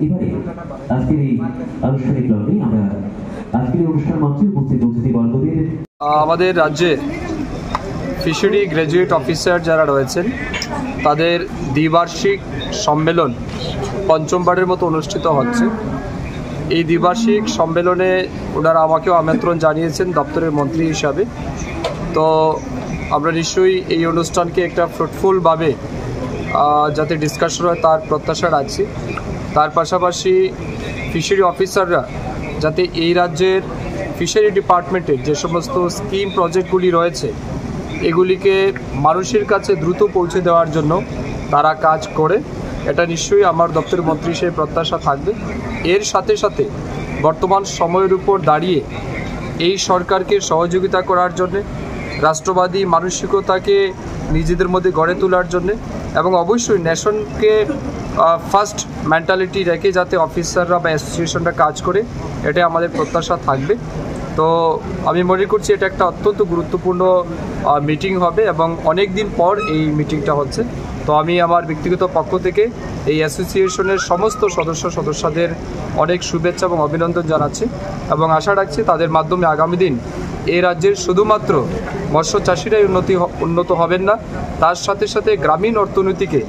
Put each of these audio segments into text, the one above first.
এবারে আজকের এই আনুষ্ঠানিক লগ্নে আমরা আজকের এই অনুষ্ঠান মঞ্চে উপস্থিত অতিথি বর্গদের আমাদের রাজ্যে ফিশারি গ্র্যাজুয়েট অফিসার যারা রয়েছেন তাদের দ্বিবার্ষিক সম্মেলন পঞ্চমবারের মতো অনুষ্ঠিত হচ্ছে। এই দ্বিবার্ষিক সম্মেলনে ওনারা আমাকেও আমন্ত্রণ জানিয়েছেন দপ্তরের মন্ত্রী হিসাবে। তো আমরা নিশ্চয়ই এই অনুষ্ঠানকে একটা ফ্রুটফুলভাবে যাতে ডিসকাশন হয় তার প্রত্যাশা রাখছি। তার পাশাপাশি ফিশারি অফিসাররা যাতে এই রাজ্যের ফিশারি ডিপার্টমেন্টের যে সমস্ত স্কিম প্রজেক্টগুলি রয়েছে এগুলিকে মানুষের কাছে দ্রুত পৌঁছে দেওয়ার জন্য তারা কাজ করে, এটা নিশ্চয়ই আমার দপ্তরের মন্ত্রী সেই প্রত্যাশা থাকবে। এর সাথে সাথে বর্তমান সময়ের উপর দাঁড়িয়ে এই সরকারকে সহযোগিতা করার জন্যে, রাষ্ট্রবাদী মানসিকতাকে নিজেদের মধ্যে গড়ে তোলার জন্যে এবং অবশ্যই ন্যাশনকে ফার্স্ট মেন্টালিটি রেখে যাতে অফিসাররা বা অ্যাসোসিয়েশনরা কাজ করে, এটা আমাদের প্রত্যাশা থাকবে। তো আমি মনে করছি এটা একটা অত্যন্ত গুরুত্বপূর্ণ মিটিং হবে এবং অনেক দিন পর এই মিটিংটা হচ্ছে। তো আমি আমার ব্যক্তিগত পক্ষ থেকে এই অ্যাসোসিয়েশনের সমস্ত সদস্যদের অনেক শুভেচ্ছা এবং অভিনন্দন জানাচ্ছি এবং আশা রাখছি তাদের মাধ্যমে আগামী দিন এই রাজ্যের শুধুমাত্র মৎস্য চাষিরাই উন্নত হবেন না, তার সাথে সাথে গ্রামীণ অর্থনীতিকে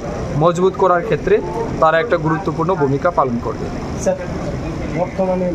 মজবুত করার ক্ষেত্রে তারা একটা গুরুত্বপূর্ণ ভূমিকা পালন করবে। বর্তমানে